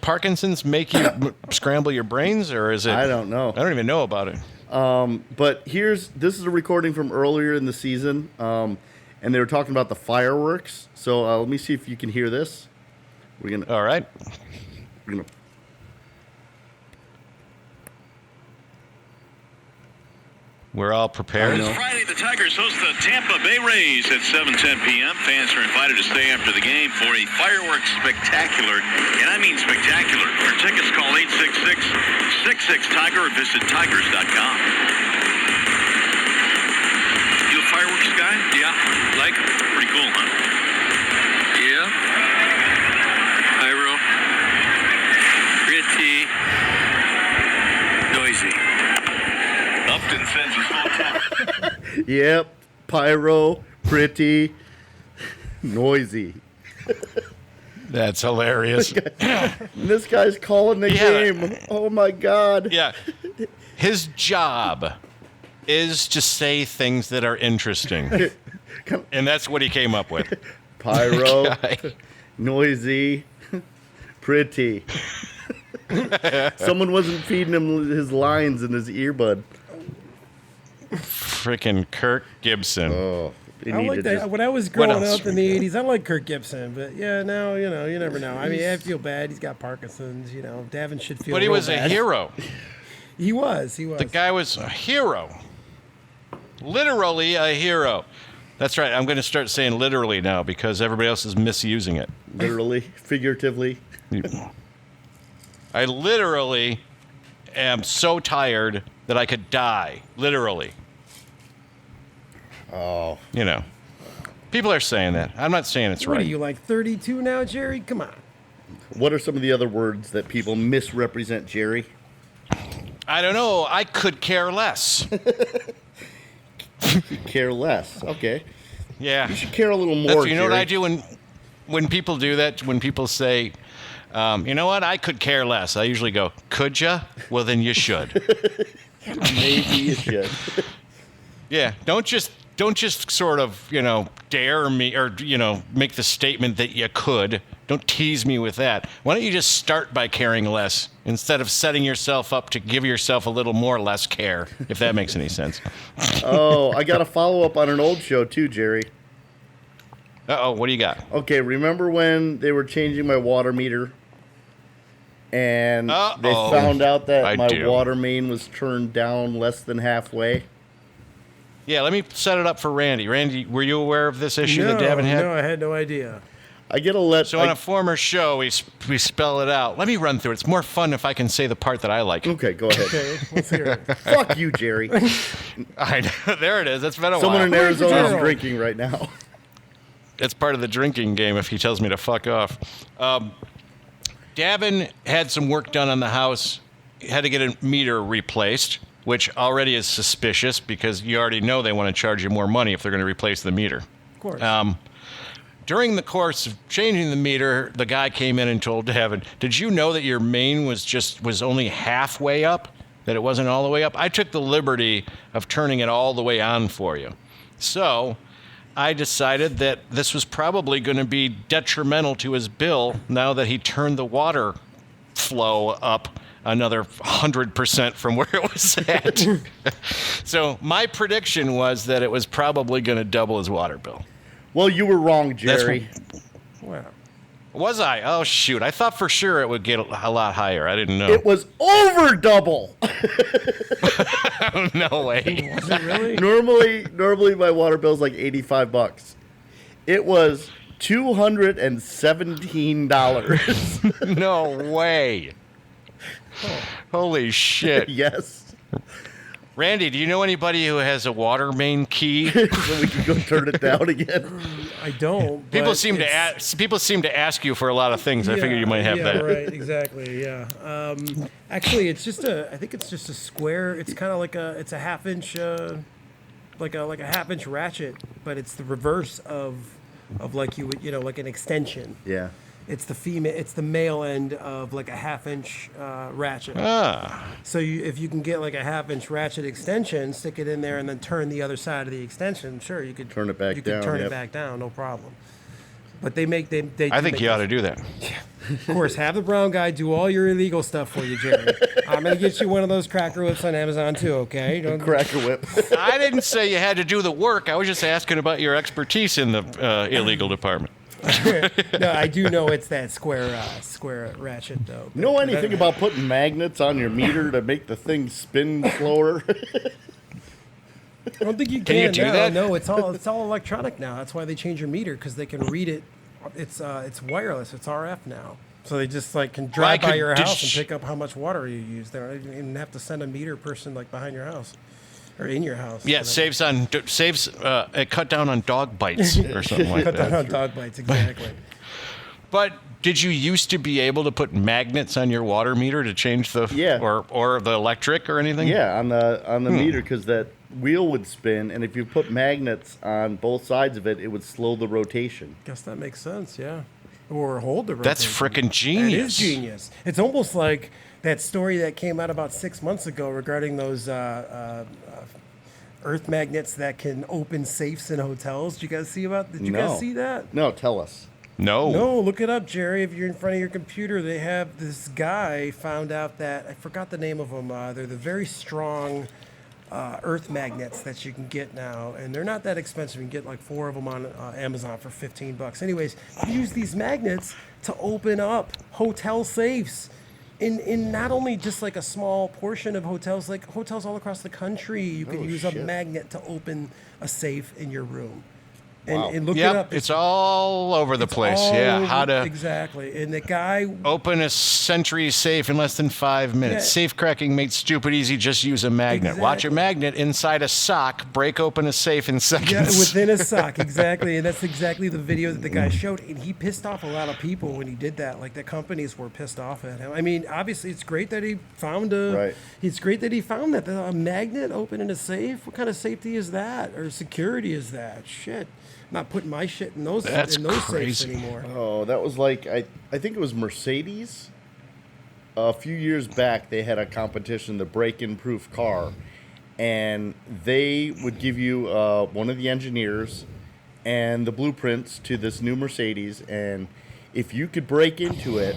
Parkinson's make you scramble your brains, or is it? I don't know. I don't even know about it. But this is a recording from earlier in the season, and they were talking about the fireworks. So let me see if you can hear this. All right. We're gonna. We're all prepared. I know. Friday, the Tigers host the Tampa Bay Rays at 7:10 p.m. Fans are invited to stay after the game for a fireworks spectacular, and I mean spectacular. For tickets, call 866-66-TIGER or visit tigers.com. You a fireworks guy? Yeah. Like it? Pretty cool, huh? Yeah. Pyro. Pretty. Noisy. Upton says his whole time. Yep. Pyro, pretty, noisy. That's hilarious. This guy's calling the game. Oh my God. Yeah. His job is to say things that are interesting. And that's what he came up with. Pyro, noisy, pretty. Someone wasn't feeding him his lines in his earbud. Freaking Kirk Gibson. Oh, I like that. When I was growing up in the 80s, I liked Kirk Gibson. But yeah, now, you never know. I mean, I feel bad. He's got Parkinson's. Davin should feel But he real was bad. a hero. He was. The guy was a hero. Literally a hero. That's right. I'm going to start saying literally now because everybody else is misusing it. Literally, figuratively. I literally am so tired that I could die. Literally. Oh. People are saying that. I'm not saying it's What right. are you, like 32 now, Jerry? Come on. What are some of the other words that people misrepresent, Jerry? I don't know. I could care less. Care less. Okay. Yeah. You should care a little more, That's, you know what Jerry. I do when people do that? When people say, you know what? I could care less. I usually go, could ya? Well, then you should. Maybe you should. Yeah. Don't just sort of, dare me or, make the statement that you could. Don't tease me with that. Why don't you just start by caring less instead of setting yourself up to give yourself a little more less care, if that makes any sense. Oh, I got a follow-up on an old show, too, Jerry. Uh-oh, what do you got? Okay, remember when they were changing my water meter? And they found out that my water main was turned down less than halfway? Yeah, let me set it up for Randy. Randy, were you aware of this issue that Davin had? No, I had no idea. I get a let. So on a former show, we spell it out. Let me run through it. It's more fun if I can say the part that I like. Okay, go ahead. Okay, let's hear it. Fuck you, Jerry. I know. There it is. It's been a Someone while. in Arizona is Gerald. drinking right now. It's part of the drinking game if he tells me to fuck off. Davin had some work done on the house. He had to get a meter replaced, which already is suspicious because you already know they want to charge you more money if they're going to replace the meter. Of course. During the course of changing the meter, the guy came in and told Davin, did you know that your main was only halfway up? That it wasn't all the way up? I took the liberty of turning it all the way on for you. So I decided that this was probably going to be detrimental to his bill now that he turned the water flow up another 100% from where it was at. So my prediction was that it was probably going to double his water bill. Well, you were wrong, Jerry. Wow. Was I? Oh, shoot. I thought for sure it would get a lot higher. I didn't know. It was over double. No way. Was it really? Normally my water bill's like $85. It was $217. No way. Holy shit. Yes. Randy, do you know anybody who has a water main key? So we can go turn it down again. I don't. People but seem to ask you for a lot of things. I figured you might have that. Right, exactly. Yeah. Actually, it's just I think it's just a square. It's kind of like it's a half-inch, like a half-inch ratchet, but it's the reverse of like you would, like an extension. Yeah. It's the male end of like a half-inch ratchet. Ah. So if you can get like a half-inch ratchet extension, stick it in there, and then turn the other side of the extension, sure, you could Turn it back You down, could turn yep. it back down, no problem. But they I think you ought to do that. Of course, have the brown guy do all your illegal stuff for you, Jerry. I'm gonna get you one of those Cracker Whips on Amazon too, okay? Don't Cracker Whip. I didn't say you had to do the work. I was just asking about your expertise in the illegal department. No, I do know it's that square ratchet though. You know anything about putting magnets on your meter to make the thing spin slower? I don't think you Can you do now. that? No, it's all electronic now. That's why they change your meter, because they can read it. It's wireless. It's RF now. So they just like can drive by your house and pick up how much water you use. They don't even have to send a meter person like behind your house or in your house. Yeah, it cut down on dog bites or something like Cut that. down on dog bites, exactly. But did you used to be able to put magnets on your water meter to change the or the electric or anything? Yeah, on the meter, because that wheel would spin, and if you put magnets on both sides of it, it would slow the rotation. Guess that makes sense, yeah. Or hold the rotation. That's frickin' genius. That is genius. It's almost like that story that came out about 6 months ago regarding those earth magnets that can open safes in hotels. Did you guys see that? No, tell us. No, look it up, Jerry. If you're in front of your computer, they have this guy found out that, I forgot the name of them. They're the very strong earth magnets that you can get now, and they're not that expensive. You can get like 4 of them on Amazon for $15. Anyways, you use these magnets to open up hotel safes in not only just like a small portion of hotels, like hotels all across the country. You can use a magnet to open a safe in your room. And look it up. It's all over the place. Yeah, how to exactly. And the guy open a Century safe in less than 5 minutes. Yeah. Safe cracking made stupid easy. Just use a magnet. Exactly. Watch a magnet inside a sock break open a safe in seconds. Yeah, within a sock, exactly. And that's exactly the video that the guy showed. And he pissed off a lot of people when he did that. Like, the companies were pissed off at him. I mean, obviously, it's great that he found It's great that he found that. A magnet opening a safe? What kind of safety is that? Or security is that? Shit. Not putting my shit in those safes anymore. Oh, that was like, I think it was Mercedes. A few years back, they had a competition, the break-in proof car. And they would give you one of the engineers and the blueprints to this new Mercedes. And if you could break into it,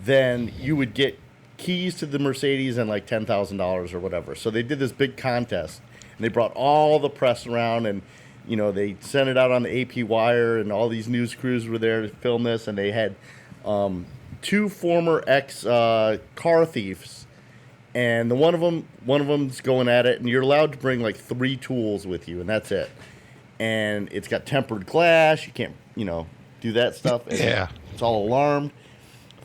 then you would get keys to the Mercedes and like $10,000 or whatever. So they did this big contest. And they brought all the press around, and they sent it out on the AP Wire, and all these news crews were there to film this, and they had 2 former car thieves, and one of them's going at it, and you're allowed to bring like 3 tools with you, and that's it. And it's got tempered glass. You can't, do that stuff. Yeah. It's all alarmed.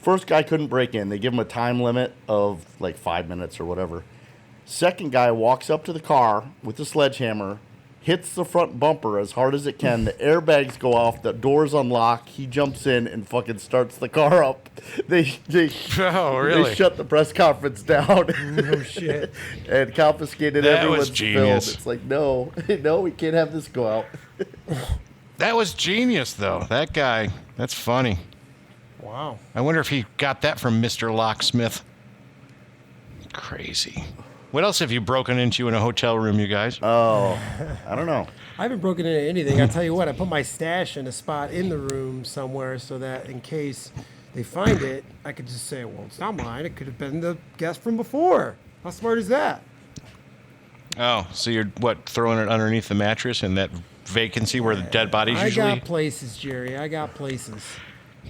First guy couldn't break in. They give him a time limit of like 5 minutes or whatever. Second guy walks up to the car with a sledgehammer, hits the front bumper as hard as it can. The airbags go off. The doors unlock. He jumps in and fucking starts the car up. They Oh, really? They shut the press conference down. No shit. And confiscated That everyone's was film. genius. It's like, no, we can't have this go out. That was genius, though. That guy, that's funny. Wow. I wonder if he got that from Mr. Locksmith. Crazy. What else have you broken into in a hotel room, you guys? Oh, I don't know. I haven't broken into anything. I'll tell you what, I put my stash in a spot in the room somewhere so that in case they find it, I could just say, well, it's not mine. It could have been the guest from before. How smart is that? Oh, so you're, throwing it underneath the mattress in that vacancy where the dead bodies usually... I got places, Jerry. I got places.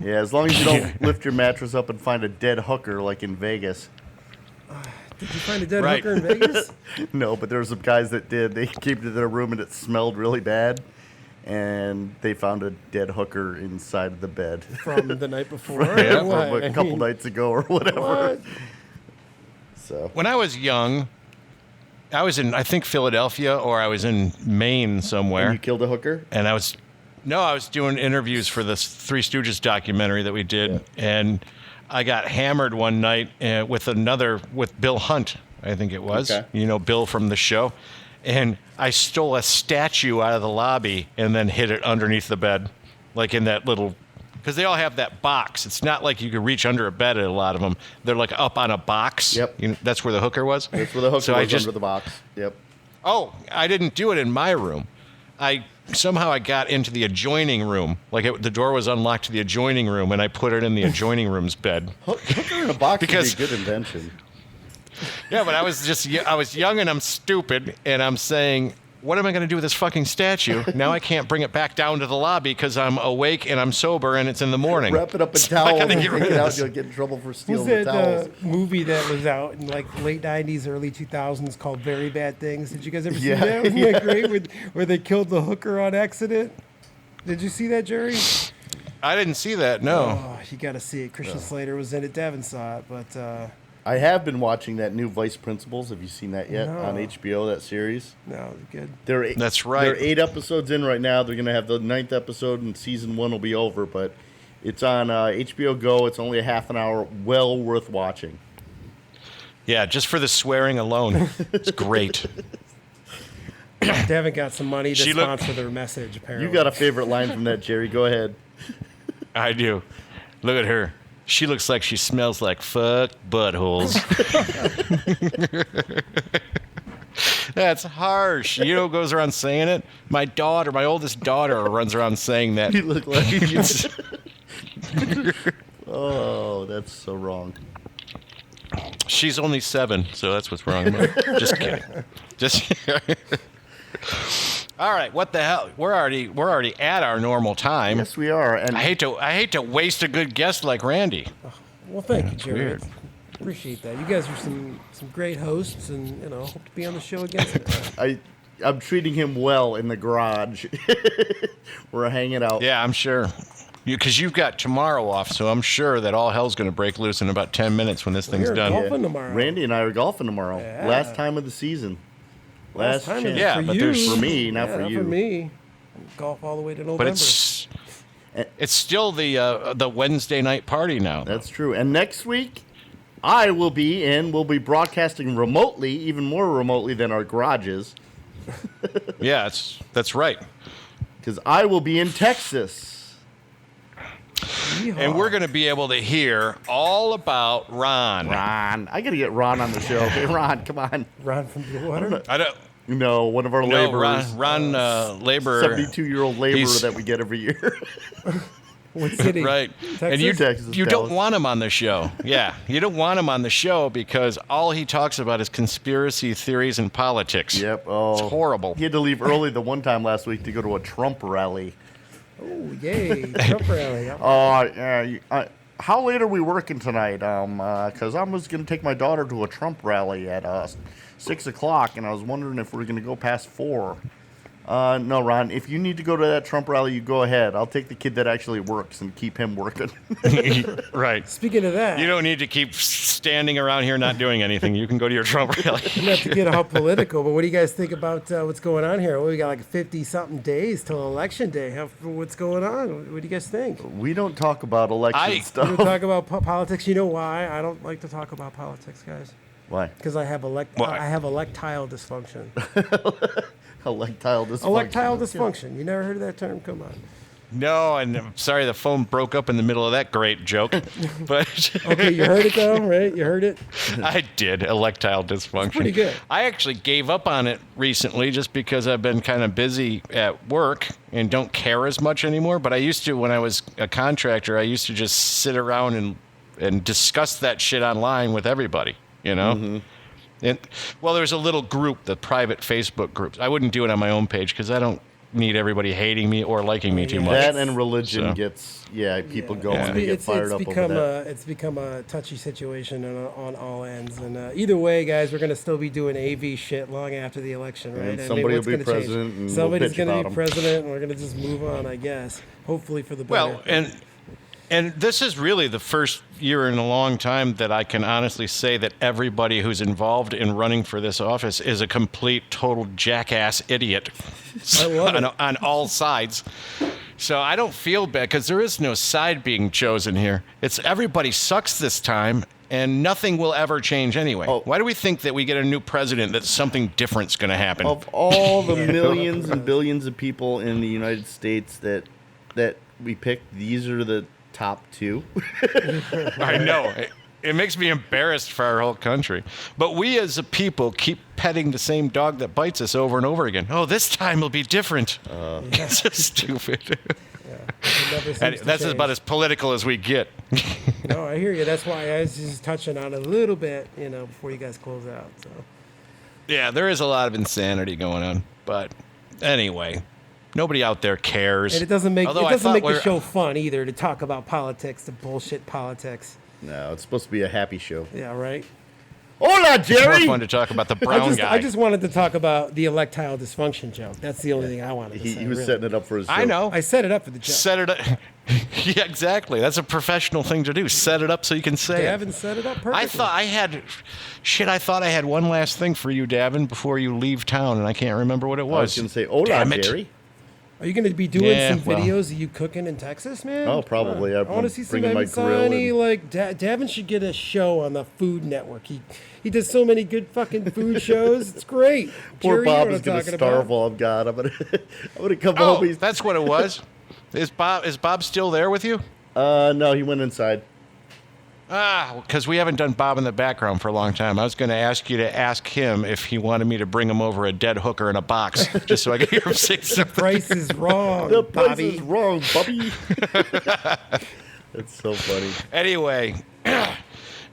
Yeah, as long as you don't lift your mattress up and find a dead hooker like in Vegas. Did you find a dead hooker in Vegas? No, but there were some guys that did. They came to their room and it smelled really bad, and they found a dead hooker inside of the bed. From the night before? Yeah, from a couple nights ago or whatever. What? So When I was young, I was in, I think, Philadelphia, or I was in Maine somewhere. And you killed a hooker? And I was doing interviews for this Three Stooges documentary that we did, and I got hammered one night with Bill Hunt, I think it was. Okay. You know, Bill from the show. And I stole a statue out of the lobby and then hid it underneath the bed, like in that little, because they all have that box. It's not like you could reach under a bed at a lot of them. They're like up on a box. Yep. You know, that's where the hooker was. That's where the hooker was, under the box. Yep. Oh, I didn't do it in my room. Somehow I got into the adjoining room. The door was unlocked to the adjoining room, and I put it in the adjoining room's bed. Hooker in a box would be a good invention. Yeah, but I was young and I'm stupid, and I'm saying, what am I going to do with this fucking statue? Now I can't bring it back down to the lobby because I'm awake and I'm sober and it's in the morning. Wrap it up in towels and take it out. You'll get in trouble for stealing the towels. Was that movie that was out in like late 90s, early 2000s called Very Bad Things? Did you guys ever see that? Wasn't that great? Where they killed the hooker on accident? Did you see that, Jerry? I didn't see that, no. Oh, you got to see it. Christian Slater was in it. Davin saw it, but... I have been watching that new Vice Principals. Have you seen that yet on HBO, that series? No, good. That's right. They're 8 episodes in right now. They're going to have the 9th episode, and season 1 will be over. But it's on HBO Go. It's only a half an hour. Well worth watching. Yeah, just for the swearing alone. It's great. Davin got some money to sponsor their message, apparently. You got a favorite line from that, Jerry. Go ahead. I do. Look at her. She looks like she smells like fuck buttholes. That's harsh. You know who goes around saying it? My oldest daughter runs around saying that. You look like... Oh, that's so wrong. She's only 7, so that's what's wrong with her. Just kidding. All right, what the hell? We're already at our normal time. Yes, we are. And I hate to waste a good guest like Randy. Well, thank you, Jerry. Weird. Appreciate that. You guys are some great hosts, and hope to be on the show again sometime. I'm treating him well in the garage. We're hanging out. Yeah, I'm sure. Because you've got tomorrow off, so I'm sure that all hell's going to break loose in about 10 minutes when this thing's done. Golfing tomorrow. Randy and I are golfing tomorrow. Yeah. Last time of the season. Last time chance. Yeah, for but you. there's- For me, not for you. For me. Golf all the way to November. But it's still the Wednesday night party now. That's true. And next week, we'll be broadcasting remotely, even more remotely than our garages. Yeah, that's right. Because I will be in Texas. Yeehaw. And we're going to be able to hear all about Ron. Ron. I got to get Ron on the show. Hey, Ron, come on. Ron from Blue I don't. No, one of our No, laborers. Ron laborer. 72-year-old laborer that we get every year. What city? Right. Texas? And you Texas, don't Dallas. want him on the show. Yeah. You don't want him on the show because all he talks about is conspiracy theories and politics. Yep. Oh, It's horrible. He had to leave early the one time last week to go to a Trump rally. Oh, yay. Trump rally. How late are we working tonight? Because I was going to take my daughter to a Trump rally at 6 o'clock, and I was wondering if we were going to go past 4. No, Ron, if you need to go to that Trump rally, you go ahead. I'll take the kid that actually works and keep him working. Right. Speaking of that, You don't need to keep standing around here not doing anything. You can go to your Trump rally. not to get all political, but what do you guys think about what's going on here? Well, we got like 50-something days till Election Day. What's going on? What do you guys think? We don't talk about election We stuff. don't talk about politics. You know why? I don't like to talk about politics, guys. Why? Because I have electile dysfunction. Electile dysfunction. Electile dysfunction. You never heard of that term? Come on. No, and I'm sorry the phone broke up in the middle of that great joke. But Okay, you heard it though, right? You heard it? I did. Electile dysfunction. pretty good. I actually gave up on it recently just because I've been kind of busy at work and don't care as much anymore. But I used to, when I was a contractor, I used to just sit around and discuss that shit online with everybody, you know? Mm-hmm. And, well, there's a little group, the private Facebook groups. I wouldn't do it on my own page because I don't need everybody hating me or liking me too much. That and religion So. gets, people go Yeah. and they get fired up over that. It's become a touchy situation on all ends. And either way, guys, we're going to still be doing AV shit long after the election, right? And somebody will what's be gonna change? president and we'll Somebody's bitch going about to 'em. be president, and we're going to just move on, I guess. Hopefully for the better. Well, and And this is really the first year in a long time that I can honestly say that everybody who's involved in running for this office is a complete, total jackass idiot on all sides. So I don't feel bad because there is no side being chosen here. It's everybody sucks this time, and nothing will ever change anyway. Oh. Why do we think that we get a new president that something different's going to happen? Of all the millions and billions of people in the United States that we picked, these are the top two. I know. It makes me embarrassed for our whole country. But we as a people keep petting the same dog that bites us over and over again. Oh, this time will be different. It's just stupid. And that's about as political as we get. No, I hear you. That's why I was just touching on it a little bit, before you guys close out. So. Yeah, there is a lot of insanity going on. But anyway, nobody out there cares. And it doesn't make the show fun either to talk about politics, the bullshit politics. No, it's supposed to be a happy show. Yeah, right? Hola, Jerry! It's more fun to talk about the brown guy. I just wanted to talk about the electile dysfunction joke. That's the only thing I wanted to say. He was setting it up for his joke. I know. I set it up for the joke. Set it up. Yeah, exactly. That's a professional thing to do. Set it up so you can say Davin set it up perfectly. I thought I had one last thing for you, Davin, before you leave town, and I can't remember what it was. I was going to say, hola, Jerry. Are you going to be doing some videos of you cooking in Texas, man? Oh, probably. I want to see some Evan Sonny. Davin should get a show on the Food Network. He does so many good fucking food shows. It's great. Poor Jerry, Bob is going to starve while I'm gone. I'm gonna come home. That's what it was. Is Bob still there with you? No, he went inside. Because we haven't done Bob in the background for a long time. I was going to ask you to ask him if he wanted me to bring him over a dead hooker in a box, just so I could hear him say something. The price is wrong, The Bobby. price is wrong, Bobby. That's so funny. Anyway,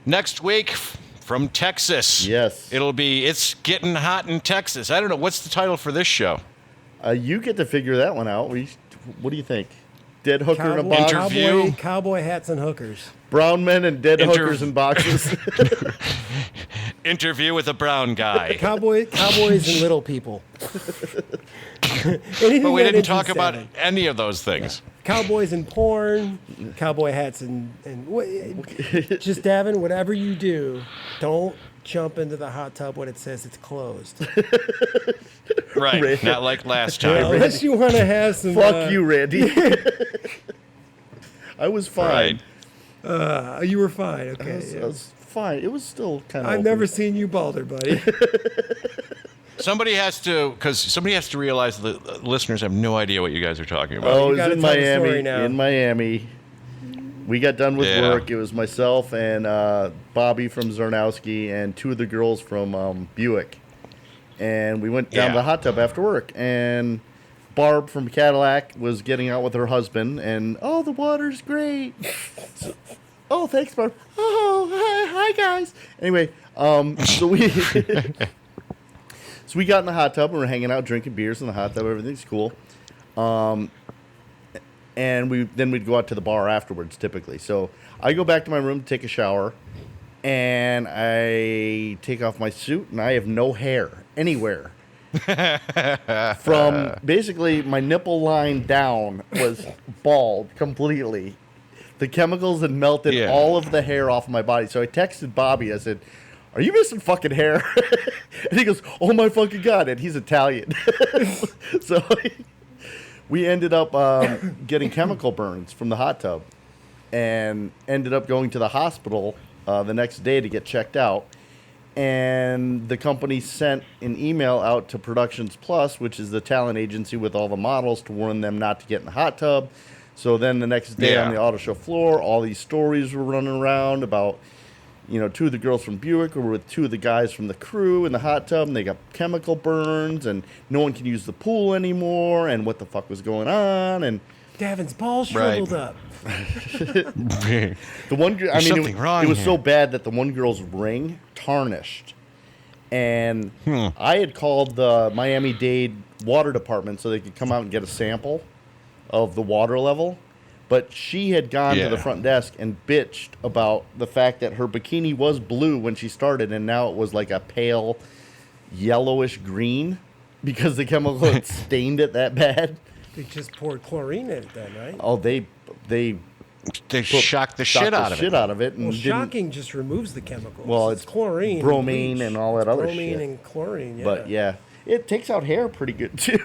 next week from Texas. Yes. It's getting hot in Texas. I don't know. What's the title for this show? You get to figure that one out. What do you think? Dead hooker in a box? Interview. Cowboy hats and hookers. Brown men and dead hookers in boxes. Interview with a brown guy. Cowboys and little people. But we didn't talk about any of those things. Yeah. Cowboys and porn, cowboy hats and just Davin, whatever you do, don't jump into the hot tub when it says it's closed. Right, Randy. not like last time. Yeah, unless you want to have some... Fuck you, Randy. I was fine. Right. You were fine, okay. I was fine. It was still kind of I've never seen you balder, buddy. Somebody has to realize the listeners have no idea what you guys are talking about. Oh, it was in Miami. In Miami. We got done with work. It was myself and Bobby from Zarnowski and two of the girls from Buick. And we went down to the hot tub after work. And Barb from Cadillac was getting out with her husband. And, oh, the water's great. Oh, thanks, Barb. Oh, hi guys. Anyway, so we... So we got in the hot tub and we're hanging out, drinking beers in the hot tub. Everything's cool. And we'd go out to the bar afterwards, typically. So I go back to my room to take a shower, and I take off my suit, and I have no hair anywhere. From basically my nipple line down was bald completely. The chemicals had melted all of the hair off of my body. So I texted Bobby. I said, "Are you missing fucking hair?" And he goes, "Oh my fucking God." And he's Italian. So we ended up getting chemical burns from the hot tub and ended up going to the hospital the next day to get checked out. And the company sent an email out to Productions Plus, which is the talent agency with all the models, to warn them not to get in the hot tub. So then the next day on the auto show floor, all these stories were running around about, two of the girls from Buick were with two of the guys from the crew in the hot tub, and they got chemical burns, and no one can use the pool anymore, and what the fuck was going on, and Davin's balls shriveled up. The one, it was so bad that the one girl's ring tarnished, and I had called the Miami-Dade water department so they could come out and get a sample of the water level. But she had gone to the front desk and bitched about the fact that her bikini was blue when she started, and now it was like a pale yellowish green because the chemical had stained it that bad. They just poured chlorine in it then, right? Oh, they they shocked the shit out of it. And Well, didn't- shocking just removes the chemicals. Well, it's chlorine, bromine, bleach. and all that other bromine shit. and chlorine. Yeah. But yeah, it takes out hair pretty good too.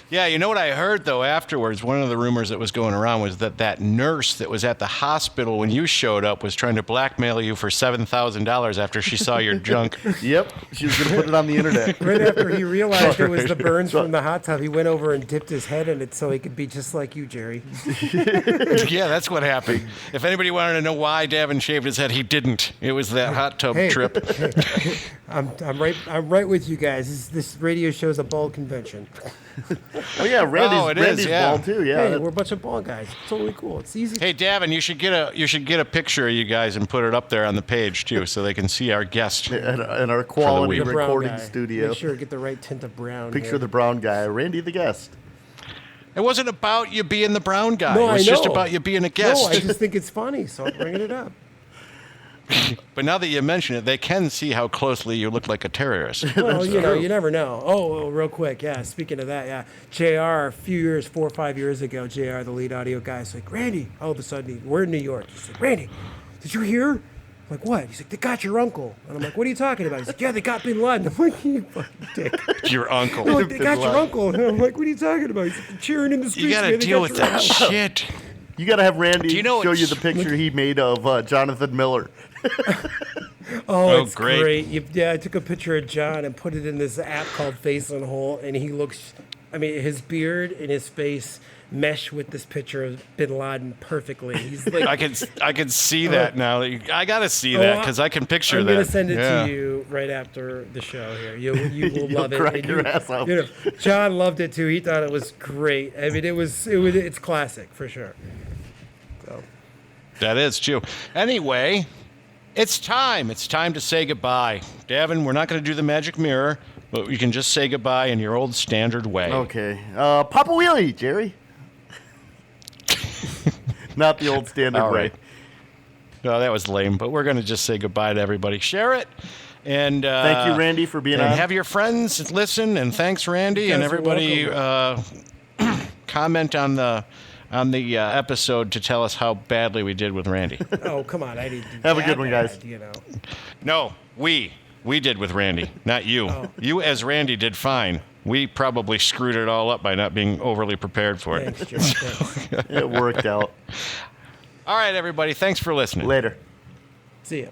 Yeah, you know what I heard, though, afterwards? One of the rumors that was going around was that nurse that was at the hospital when you showed up was trying to blackmail you for $7,000 after she saw your junk. Yep, she was gonna put it on the internet. Right after he realized it was the burns from the hot tub, he went over and dipped his head in it so he could be just like you, Jerry. Yeah, that's what happened. If anybody wanted to know why Davin shaved his head, he didn't. It was that hot tub trip. I'm right with you guys. This radio show's a ball convention. Oh yeah, Randy's yeah. bald too. Yeah, Hey, we're a bunch of ball guys. It's totally cool. It's easy. Hey, Davin, you should get a picture of you guys and put it up there on the page too, so they can see our guest. and our quality week. The brown recording guy. studio. Make sure to get the right tint of brown. Picture here. the brown guy, Randy the guest. It wasn't about you being the brown guy. No, it was I just know. about you being a guest. No, I just think it's funny, so I'm bringing it up. But now that you mention it, they can see how closely you look like a terrorist. Well, you never know. Oh, real quick, yeah. Speaking of that, yeah, JR, a few years, 4 or 5 years ago, JR, the lead audio guy, is like, Randy. All of a sudden, we're in New York. He's like, Randy, did you hear? I'm like, what? He's like, they got your uncle. And I'm like, what are you talking about? He's like, yeah, they got Bin Laden. I'm like, you fucking dick. Your uncle. I'm like, they got your uncle. And I'm like, what are you talking about? He's like, cheering in the streets. You got to man, they deal got with your that uncle." shit. You gotta have Randy you know show what- you the picture he made of Jonathan Miller. Oh, Oh, it's great. great. Yeah, I took a picture of John and put it in this app called Face on Hole, and he looks, I mean, his beard and his face mesh with this picture of Bin Laden perfectly. He's like, I can see that now. I got to see that because I can picture I'm that. gonna send it Yeah. to you right after the show here. You will You'll love it. crack And your ass up. John loved it too. He thought it was great. I mean, it's classic for sure. So. That is true. Anyway, it's time. It's time to say goodbye. Davin, we're not going to do the magic mirror, but you can just say goodbye in your old standard way. Okay, Papa Wheelie, Jerry. Not the old standard All way. right. No, that was lame, but we're going to just say goodbye to everybody. Share it. And Thank you, Randy, for being and on. have your friends listen, and thanks, Randy, You and guys are everybody welcome. comment on the episode to tell us how badly we did with Randy. Oh, come on. I didn't do Have a that good one, guys. bad, you know. No, we did with Randy, not you. Oh. You as Randy did fine. We probably screwed it all up by not being overly prepared for it. Thanks, Joe. Thanks. It worked out. All right, everybody. Thanks for listening. Later. See ya.